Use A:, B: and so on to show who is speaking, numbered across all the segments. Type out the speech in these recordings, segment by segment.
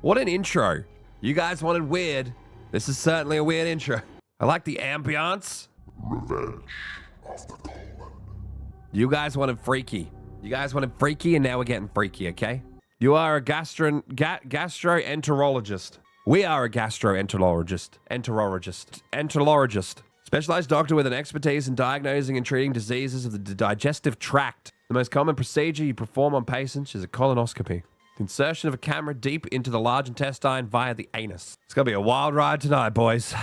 A: What an intro. You guys wanted weird. This is certainly a weird intro. I like the ambiance.
B: Revenge of the colon.
A: You guys wanted freaky. You guys wanted freaky, and now we're getting freaky, okay? You are a gastroenterologist. We are a gastroenterologist. Specialized doctor with an expertise in diagnosing and treating diseases of the digestive tract. The most common procedure you perform on patients is a colonoscopy. The insertion of a camera deep into the large intestine via the anus. It's going to be a wild ride tonight, boys.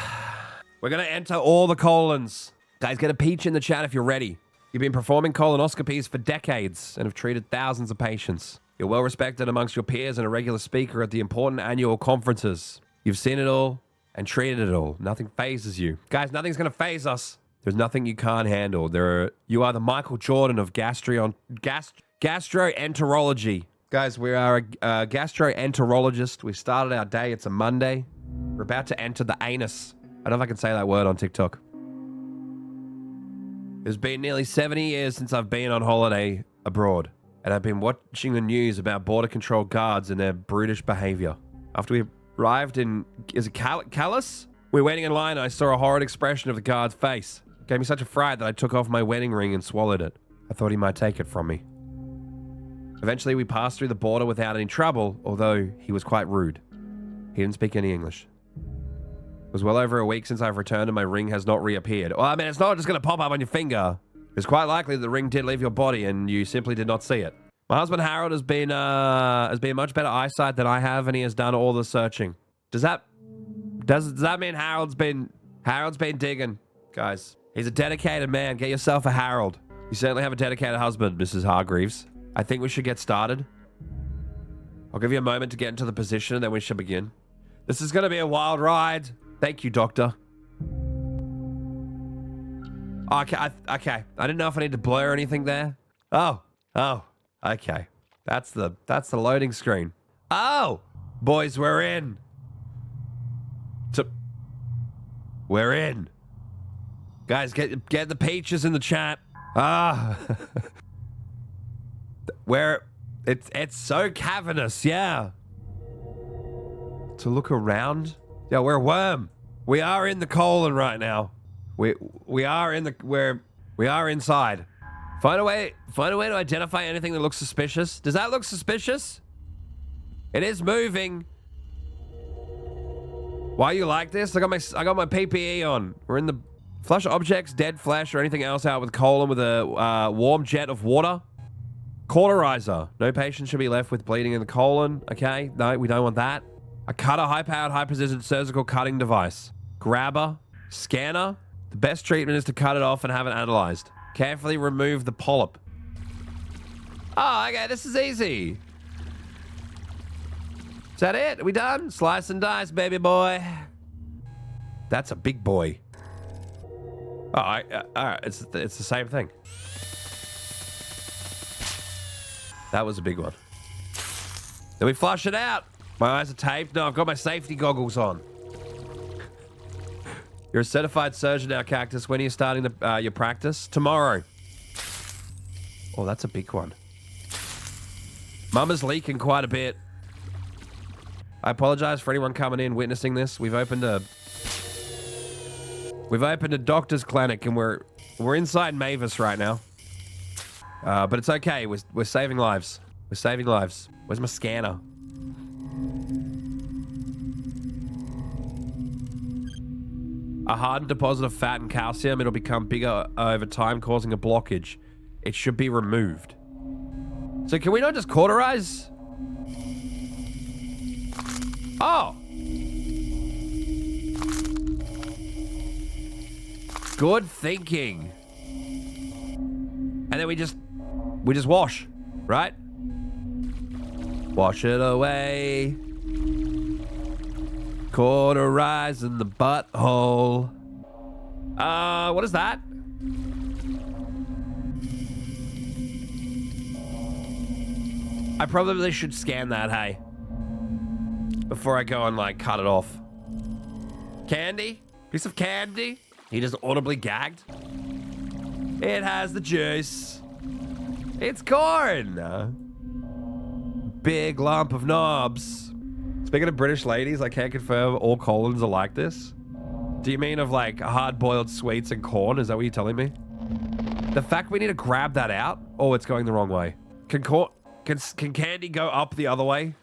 A: We're going to enter all the colons. Guys, get a peach in the chat if you're ready. You've been performing colonoscopies for decades and have treated thousands of patients. You're well respected amongst your peers and a regular speaker at the important annual conferences. You've seen it all and treated it all. Nothing phases you. Guys, nothing's going to phase us. There's nothing you can't handle. You are the Michael Jordan of gastroenterology. Guys, we are a gastroenterologist. We started our day. It's a Monday. We're about to enter the anus. I don't know if I can say that word on TikTok. It's been nearly 70 years since I've been on holiday abroad, and I've been watching the news about border control guards and their brutish behavior. After we arrived in, is it Calais? We were waiting in line and I saw a horrid expression of the guard's face. It gave me such a fright that I took off my wedding ring and swallowed it. I thought he might take it from me. Eventually we passed through the border without any trouble, although he was quite rude. He didn't speak any English. It was well over a week since I've returned and my ring has not reappeared. Well, I mean, it's not just going to pop up on your finger. It's quite likely that the ring did leave your body and you simply did not see it. My husband Harold has been much better eyesight than I have, and he has done all the searching. Does that mean Harold's been digging? Guys, he's a dedicated man. Get yourself a Harold. You certainly have a dedicated husband, Mrs. Hargreaves. I think we should get started. I'll give you a moment to get into the position and then we should begin. This is going to be a wild ride. Thank you, doctor. Okay. I didn't know if I need to blur anything there. Oh, okay. That's the loading screen. Oh, boys, we're in. We're in. Guys, get the peaches in the chat. It's so cavernous, yeah. To look around. Yeah, we're a worm. We are in the colon right now. We are inside. Find a way to identify anything that looks suspicious. Does that look suspicious? It is moving. Why you like this? I got my PPE on. We're in the flush objects, dead flesh, or anything else out with colon with a warm jet of water. Cauterizer. No patient should be left with bleeding in the colon. Okay, no, we don't want that. A cutter, high-powered, high-precision surgical cutting device. Grabber. Scanner. The best treatment is to cut it off and have it analyzed. Carefully remove the polyp. Oh, okay, this is easy. Is that it? Are we done? Slice and dice, baby boy. That's a big boy. Oh, all right, it's the same thing. That was a big one. Then we flush it out. My eyes are taped. No, I've got my safety goggles on. You're a certified surgeon now, Cactus. When are you starting your practice? Tomorrow. Oh, that's a big one. Mama's leaking quite a bit. I apologize for anyone coming in witnessing this. We've opened a doctor's clinic and we're inside Mavis right now. But it's okay. We're saving lives. We're saving lives. Where's my scanner? A hardened deposit of fat and calcium. It'll become bigger over time, causing a blockage. It should be removed. So can we not just cauterize? Oh. Good thinking. And then we just wash, right? Wash it away. Cauterize in the butthole. What is that? I probably should scan that, hey. Before I go and, like, cut it off. Candy? Piece of candy? He just audibly gagged. It has the juice. It's corn. Big lump of knobs. It's Speaking of British ladies, I can't confirm all colons are like this. Do you mean of like hard-boiled sweets and corn? Is that what you're telling me? The fact we need to grab that out? Oh, it's going the wrong way. Can candy go up the other way?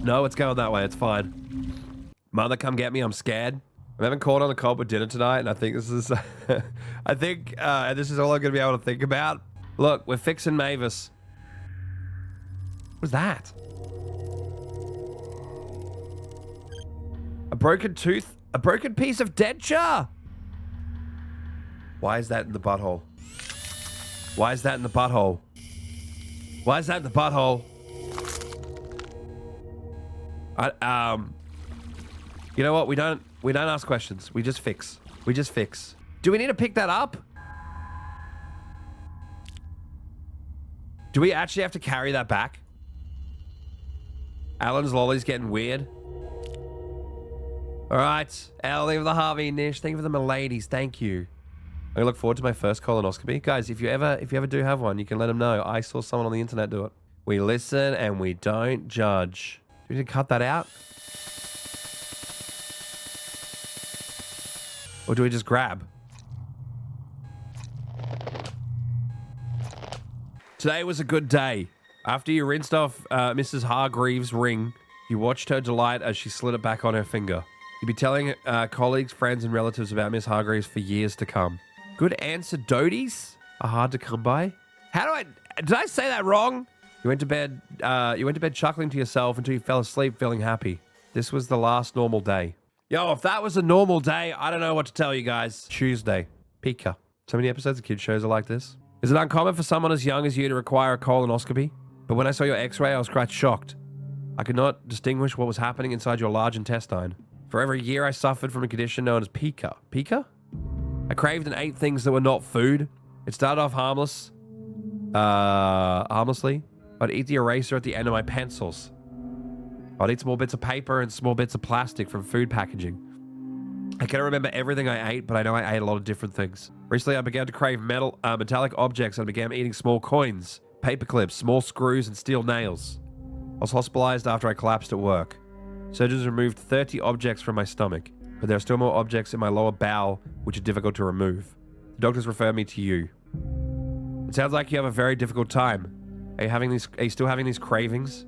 A: No, it's going that way. It's fine. Mother, come get me. I'm scared. I'm having corn on the cob with dinner tonight, and I think this is... I think this is all I'm going to be able to think about. Look, we're fixing Mavis. What was that? A broken tooth? A broken piece of denture? Why is that in the butthole? Why is that in the butthole? Why is that in the butthole? You know what? We don't ask questions. We just fix. We just fix. Do we need to pick that up? Do we actually have to carry that back? Alan's lolly's getting weird. All right, Ellie of the Harvey Nish. Thank you for the miladies. Thank you. I look forward to my first colonoscopy, guys. If you ever do have one, you can let them know. I saw someone on the internet do it. We listen and we don't judge. Do we need to cut that out? Or do we just grab? Today was a good day. After you rinsed off Mrs. Hargreaves' ring, you watched her delight as she slid it back on her finger. You'll be telling colleagues, friends, and relatives about Miss Hargreaves for years to come. Good answer, doties are hard to come by. Did I say that wrong? You went to bed chuckling to yourself until you fell asleep feeling happy. This was the last normal day. Yo, if that was a normal day, I don't know what to tell you guys. Tuesday. Pika. So many episodes of kids shows are like this. Is it uncommon for someone as young as you to require a colonoscopy? But when I saw your x-ray, I was quite shocked. I could not distinguish what was happening inside your large intestine. For over a year, I suffered from a condition known as pica. Pica? I craved and ate things that were not food. It started off harmlessly. I'd eat the eraser at the end of my pencils. I'd eat small bits of paper and small bits of plastic from food packaging. I can't remember everything I ate, but I know I ate a lot of different things. Recently, I began to crave metallic objects and began eating small coins, paper clips, small screws, and steel nails. I was hospitalized after I collapsed at work. Surgeons removed 30 objects from my stomach, but there are still more objects in my lower bowel which are difficult to remove. The doctors refer me to you. It sounds like you have a very difficult time. Are you still having these cravings?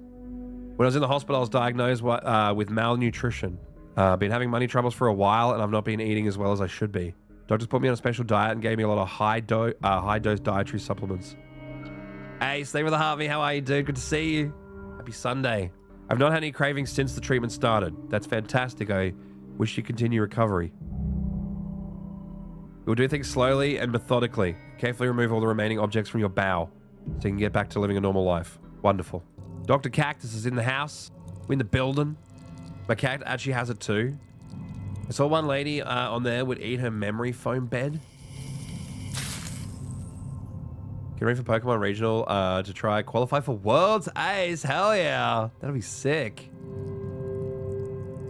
A: When I was in the hospital, I was diagnosed with malnutrition. Been having money troubles for a while, and I've not been eating as well as I should be. Doctors put me on a special diet and gave me a lot of high-dose dietary supplements. Hey, stay with the Harvey. How are you, dude? Good to see you. Happy Sunday. I've not had any cravings since the treatment started. That's fantastic. I wish you continue recovery. You'll do things slowly and methodically. Carefully remove all the remaining objects from your bowel so you can get back to living a normal life. Wonderful. Dr. Cactus is in the house. We're in the building. My cat actually has it too. I saw one lady on there would eat her memory foam bed. Get ready for Pokemon Regional to try qualify for World's Ace. Hell yeah. That'll be sick.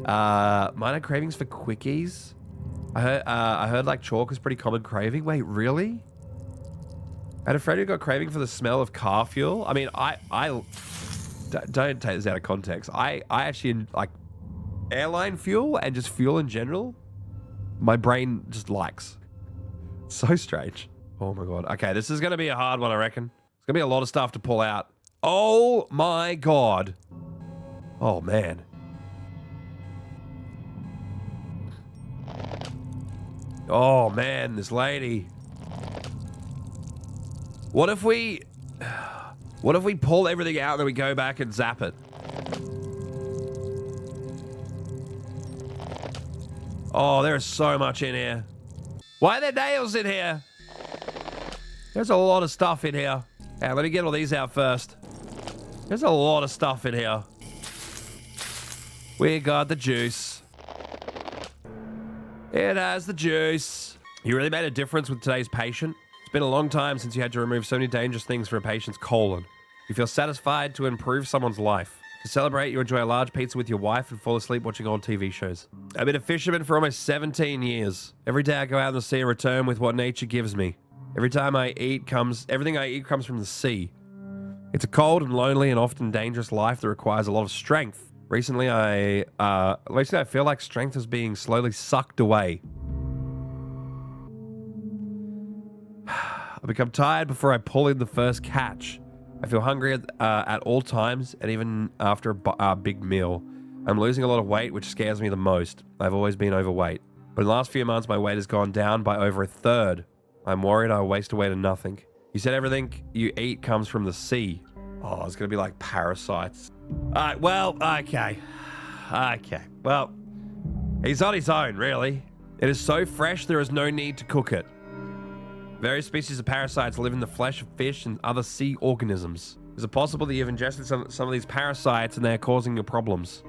A: Minor cravings for quickies. I heard like chalk is pretty common craving. Wait, really? I had a friend who got craving for the smell of car fuel. I mean, I don't take this out of context. I actually like airline fuel and just fuel in general. My brain just likes. So strange. Oh my God. Okay, this is going to be a hard one, I reckon. It's going to be a lot of stuff to pull out. Oh my God. Oh man. Oh man, this lady. What if we pull everything out and then we go back and zap it? Oh, there is so much in here. Why are there nails in here? There's a lot of stuff in here. Hey, let me get all these out first. There's a lot of stuff in here. We got the juice. It has the juice. You really made a difference with today's patient. It's been a long time since you had to remove so many dangerous things from a patient's colon. You feel satisfied to improve someone's life. To celebrate, you enjoy a large pizza with your wife and fall asleep watching old TV shows. I've been a fisherman for almost 17 years. Every day I go out in the sea and return with what nature gives me. Everything I eat comes from the sea. It's a cold and lonely and often dangerous life that requires a lot of strength, Recently, I feel like strength is being slowly sucked away. I become tired before I pull in the first catch. I feel hungry at all times, and even after a big meal. I'm losing a lot of weight, which scares me the most. I've always been overweight. But in the last few months, my weight has gone down by over 1/3. I'm worried I'll waste away to nothing. You said everything you eat comes from the sea. Oh, it's going to be like parasites. Alright, well, okay. Okay, well, he's on his own, really. It is so fresh, there is no need to cook it. Various species of parasites live in the flesh of fish and other sea organisms. Is it possible that you've ingested some of these parasites and they're causing you problems?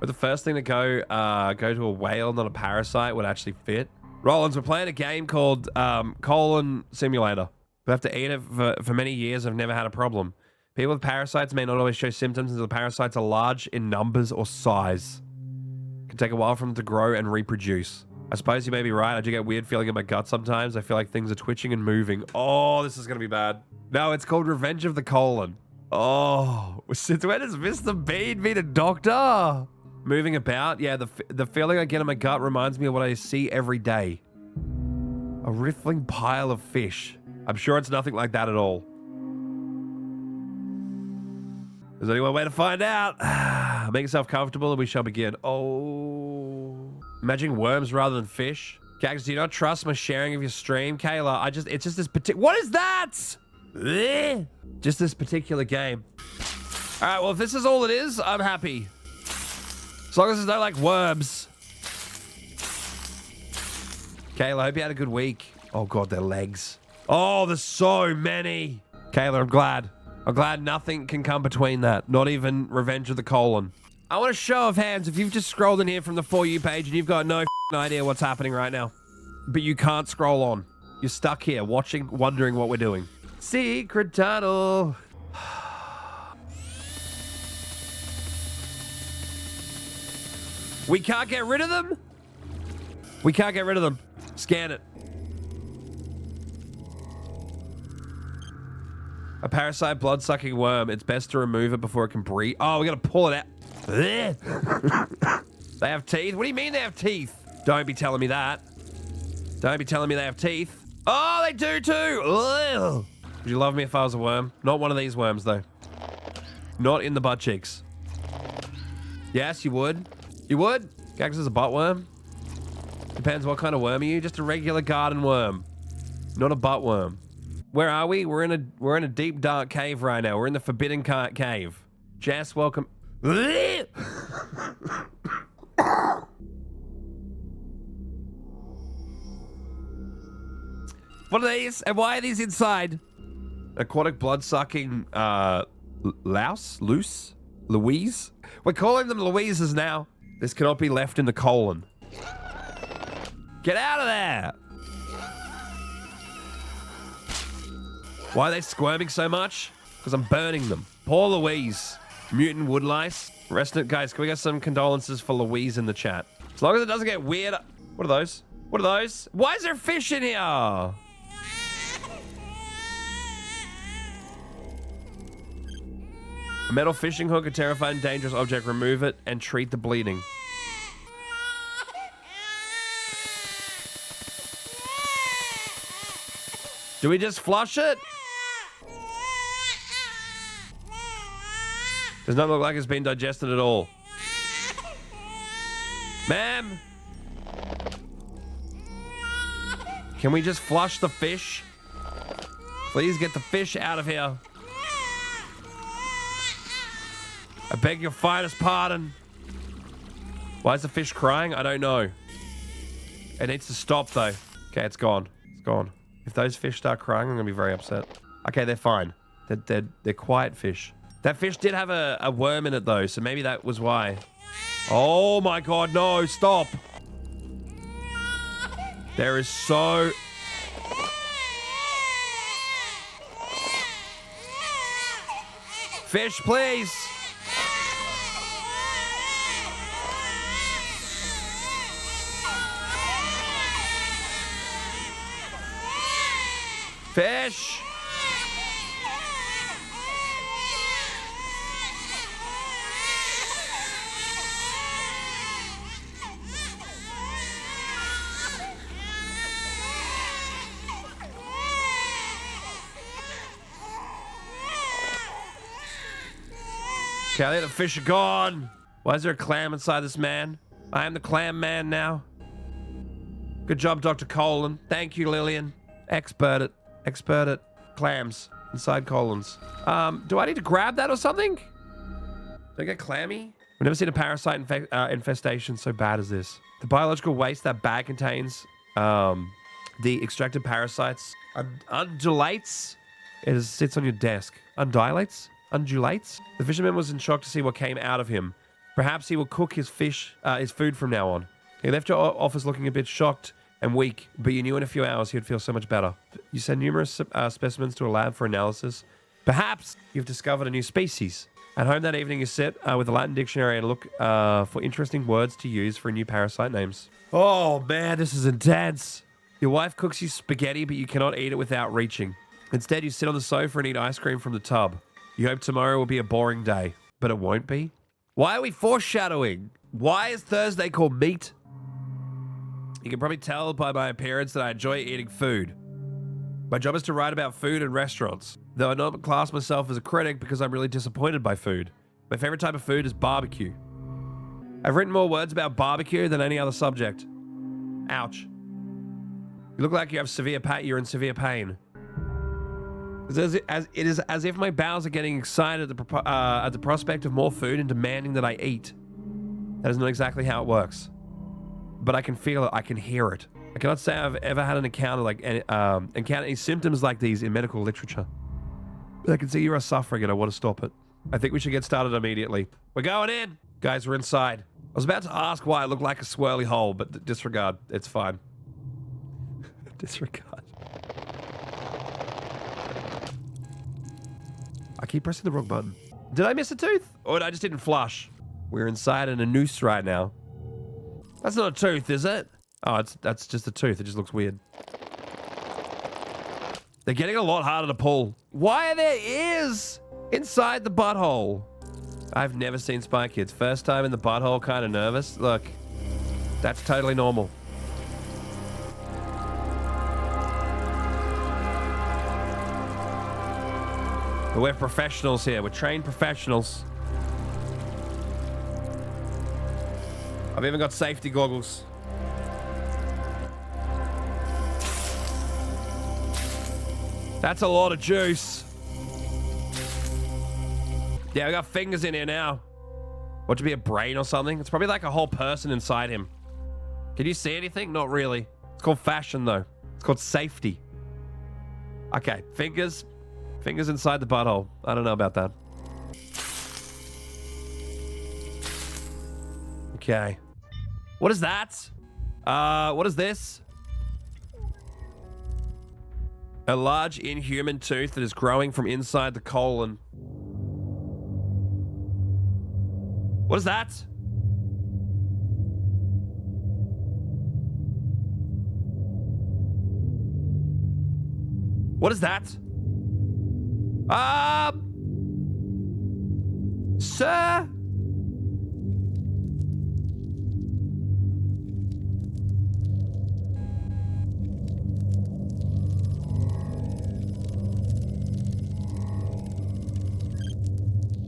A: But the first thing to go to a whale, not a parasite, would actually fit. Rollins, we're playing a game called Colon Simulator. We have to eat it for many years. I've never had a problem. People with parasites may not always show symptoms until the parasites are large in numbers or size. It can take a while for them to grow and reproduce. I suppose you may be right. I do get a weird feeling in my gut sometimes. I feel like things are twitching and moving. Oh, this is going to be bad. No, it's called Revenge of the Colon. Oh, since when has Mr. Bean been a doctor? Moving about? Yeah, the feeling I get in my gut reminds me of what I see every day. A riffling pile of fish. I'm sure it's nothing like that at all. There's only one way to find out. Make yourself comfortable and we shall begin. Oh. Imagine worms rather than fish. Gags, do you not trust my sharing of your stream? Kayla, it's just this particular... What is that? Just this particular game. All right, well, if this is all it is, I'm happy. As long as there's no, like, worms. Kayla, I hope you had a good week. Oh, God, their legs. Oh, there's so many. Kayla, I'm glad. I'm glad nothing can come between that. Not even Revenge of the Colon. I want a show of hands if you've just scrolled in here from the For You page and you've got no idea what's happening right now. But you can't scroll on. You're stuck here watching, wondering what we're doing. Secret tunnel. We can't get rid of them? We can't get rid of them. Scan it. A parasite blood-sucking worm. It's best to remove it before it can breathe. Oh, we gotta pull it out. They have teeth? What do you mean they have teeth? Don't be telling me that. Don't be telling me they have teeth. Oh, they do too. Ugh. Would you love me if I was a worm? Not one of these worms, though. Not in the butt cheeks. Yes, you would. You would? Gags is a butt worm? Depends what kind of worm are you. Just a regular garden worm. Not a butt worm. Where are we? We're in a deep, dark cave right now. We're in the Forbidden Cave. Jess, welcome. What are these? And why are these inside? Aquatic blood-sucking, Louise? We're calling them Louises now. This cannot be left in the colon. Get out of there! Why are they squirming so much? Because I'm burning them. Poor Louise. Mutant wood lice. Rest it, guys. Can we get some condolences for Louise in the chat? As long as it doesn't get weird. What are those? What are those? Why is there fish in here? A metal fishing hook, a terrifying, dangerous object. Remove it and treat the bleeding. Do we just flush it? Does not look like it's been digested at all. Ma'am? Can we just flush the fish? Please get the fish out of here. I beg your finest pardon. Why is the fish crying? I don't know. It needs to stop though. Okay, it's gone. It's gone. If those fish start crying, I'm gonna be very upset. Okay, they're fine. They're quiet fish. That fish did have a worm in it though, so maybe that was why. Oh my god, no, stop. There is so... Fish, please. Fish. Kelly, the fish are gone. Why is there a clam inside this man? I am the clam man now. Good job, Dr. Colon. Thank you, Lillian. Expert at clams inside colons. Do I need to grab that or something? Did I get clammy? I've never seen a parasite infestation so bad as this. The biological waste that bag contains, the extracted parasites, undulates. It sits on your desk. Undulates? The fisherman was in shock to see what came out of him. Perhaps he will cook his food from now on. He left your office looking a bit shocked and weak, but you knew in a few hours he would feel so much better. You send numerous specimens to a lab for analysis. Perhaps you've discovered a new species. At home that evening, you sit with the Latin dictionary and look for interesting words to use for new parasite names. Oh man, this is intense. Your wife cooks you spaghetti, but you cannot eat it without reaching. Instead, you sit on the sofa and eat ice cream from the tub. You hope tomorrow will be a boring day, but it won't be. Why are we foreshadowing? Why is Thursday called meat? You can probably tell by my appearance that I enjoy eating food. My job is to write about food and restaurants, though I don't class myself as a critic because I'm really disappointed by food. My favorite type of food is barbecue. I've written more words about barbecue than any other subject. Ouch. You look like you have you're in severe pain. It is as if my bowels are getting excited at the prospect of more food and demanding that I eat. That is not exactly how it works. But I can feel it. I can hear it. I cannot say I've ever had an encounter any symptoms like these in medical literature. But I can see you are suffering and I want to stop it. I think we should get started immediately. We're going in. Guys, we're inside. I was about to ask why it looked like a swirly hole, but disregard. It's fine. Disregard. I keep pressing the wrong button. Did I miss a tooth? Or I just didn't flush? We're inside in a noose right now. That's not a tooth, is it? Oh, that's just a tooth. It just looks weird. They're getting a lot harder to pull. Why are there ears inside the butthole? I've never seen Spy Kids. First time in the butthole, kind of nervous. Look, that's totally normal. But we're professionals here. We're trained professionals. I've even got safety goggles. That's a lot of juice. Yeah, we got fingers in here now. What, to be a brain or something? It's probably like a whole person inside him. Can you see anything? Not really. It's called fashion, though. It's called safety. Okay, fingers. Fingers inside the butthole. I don't know about that. Okay. What is that? What is this? A large inhuman tooth that is growing from inside the colon. What is that? What is that? Sir?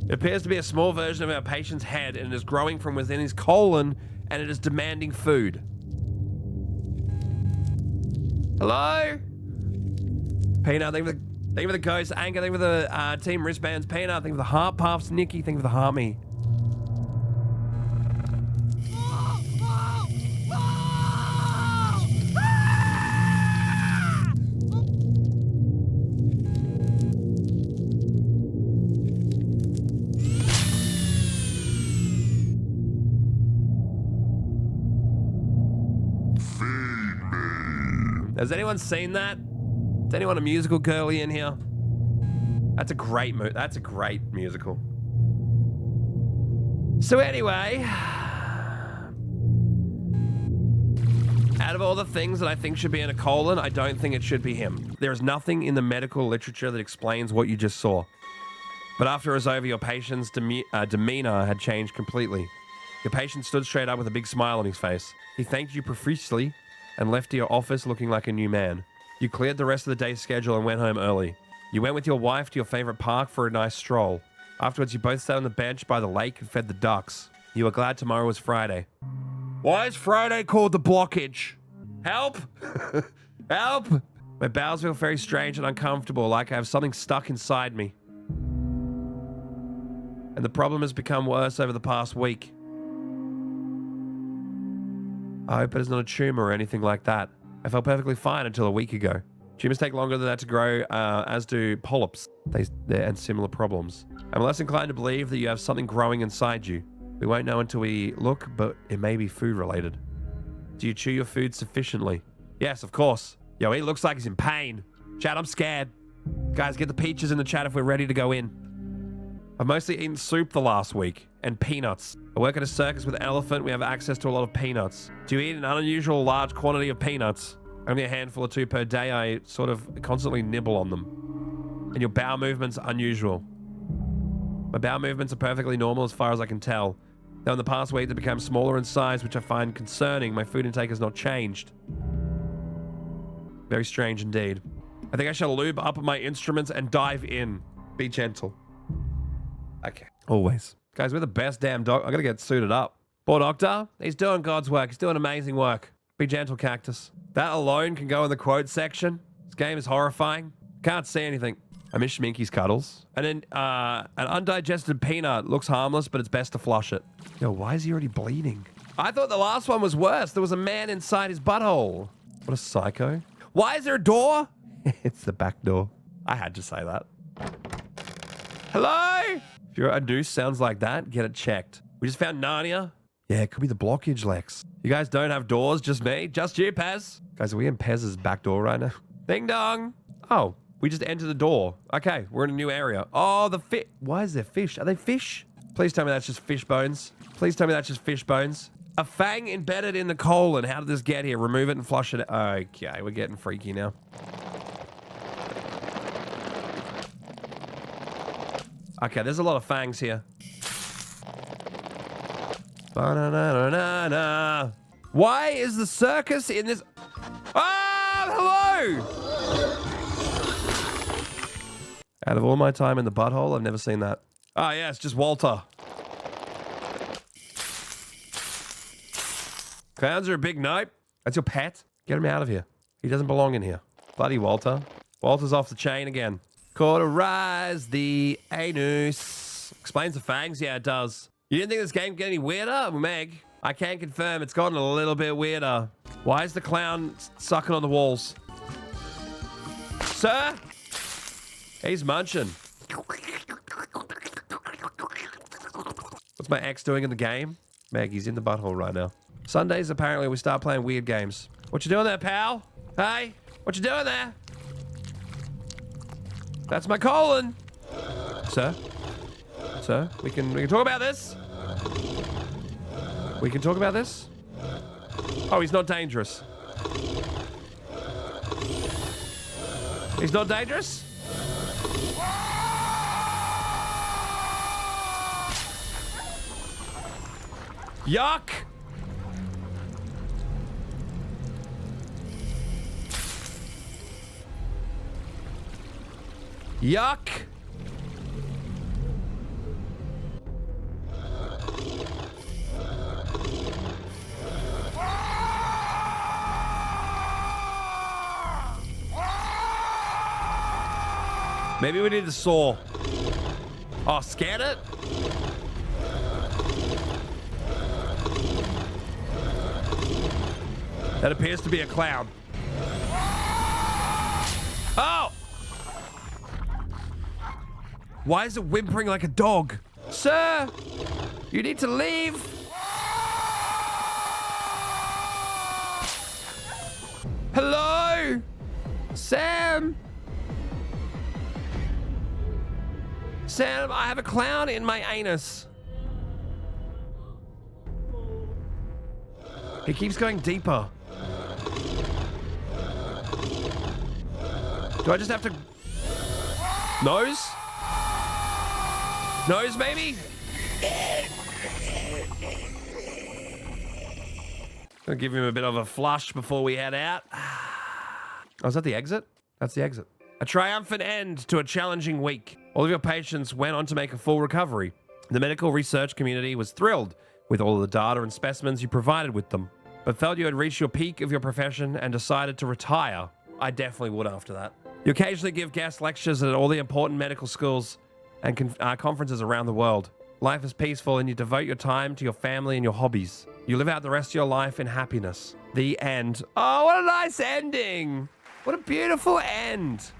A: It appears to be a small version of our patient's head, and it is growing from within his colon, and it is demanding food. Hello? Peanut, thank you for the ghost. Anchor, thank you for the team wristbands. Peanut, thank you for the heart puffs. Nikki, thank you for the heart me. Has anyone seen that? Is anyone a musical girly in here? That's a great That's a great musical. So anyway, out of all the things that I think should be in a colon, I don't think it should be him. There is nothing in the medical literature that explains what you just saw. But after it was over, your patient's demeanor had changed completely. Your patient stood straight up with a big smile on his face. He thanked you profusely and left to your office looking like a new man. You cleared the rest of the day's schedule and went home early. You went with your wife to your favorite park for a nice stroll. Afterwards, you both sat on the bench by the lake and fed the ducks. You were glad tomorrow was Friday. Why is Friday called the blockage? Help! Help! My bowels feel very strange and uncomfortable, like I have something stuck inside me. And the problem has become worse over the past week. I hope it is not a tumor or anything like that. I felt perfectly fine until a week ago. Tumors take longer than that to grow, as do polyps and similar problems. I'm less inclined to believe that you have something growing inside you. We won't know until we look, but it may be food related. Do you chew your food sufficiently? Yes, of course. Yo, he looks like he's in pain. Chat, I'm scared. Guys, get the peaches in the chat if we're ready to go in. I've mostly eaten soup the last week and peanuts. I work at a circus with an elephant. We have access to a lot of peanuts. Do you eat an unusual large quantity of peanuts? Only a handful or two per day. I sort of constantly nibble on them. And your bowel movements are unusual. My bowel movements are perfectly normal as far as I can tell. Though in the past week they become smaller in size, which I find concerning. My food intake has not changed. Very strange indeed. I think I shall lube up my instruments and dive in. Be gentle. Okay. Always. Guys, we're the best damn doc. I gotta get suited up. Poor doctor. He's doing God's work. He's doing amazing work. Be gentle, cactus. That alone can go in the quote section. This game is horrifying. Can't see anything. I miss Schminky's cuddles. And then an undigested peanut looks harmless, but it's best to flush it. Yo, why is he already bleeding? I thought the last one was worse. There was a man inside his butthole. What a psycho. Why is there a door? It's the back door. I had to say that. Hello? If your noose sounds like that, get it checked. We just found Narnia. Yeah, it could be the blockage, Lex. You guys don't have doors, just me? Just you, Pez? Guys, are we in Pez's back door right now? Ding dong. Oh, we just entered the door. Okay, we're in a new area. Oh, the fish. Why is there fish? Are they fish? Please tell me that's just fish bones. Please tell me that's just fish bones. A fang embedded in the colon. How did this get here? Remove it and flush it. Okay, we're getting freaky now. Okay, there's a lot of fangs here. Ba-na-na-na-na-na. Why is the circus in this? Ah, hello! Out of all my time in the butthole, I've never seen that. Oh, yeah, it's just Walter. Clowns are a big nope. That's your pet? Get him out of here. He doesn't belong in here. Bloody Walter. Walter's off the chain again. Cauterize the anus. Explains the fangs? Yeah, it does. You didn't think this game get any weirder? Meg, I can confirm it's gotten a little bit weirder. Why is the clown sucking on the walls? Sir? He's munching. What's my ex doing in the game? Meg, he's in the butthole right now. Sundays, apparently, we start playing weird games. What you doing there, pal? Hey? What you doing there? That's my colon. Sir? Sir? We can talk about this? We can talk about this? Oh, he's not dangerous. He's not dangerous? Yuck! Yuck! Maybe we need a saw. Oh, scan it? That appears to be a clown. Oh! Why is it whimpering like a dog? Sir, you need to leave. Hello? Sam? Sam, I have a clown in my anus. He keeps going deeper. Do I just have to... Nose? Nose, maybe? Gonna give him a bit of a flush before we head out. Oh, is that the exit? That's the exit. A triumphant end to a challenging week. All of your patients went on to make a full recovery. The medical research community was thrilled with all of the data and specimens you provided with them, but felt you had reached your peak of your profession and decided to retire. I definitely would after that. You occasionally give guest lectures at all the important medical schools and conferences around the world. Life is peaceful and you devote your time to your family and your hobbies. You live out the rest of your life in happiness. The end. Oh, what a nice ending. What a beautiful end.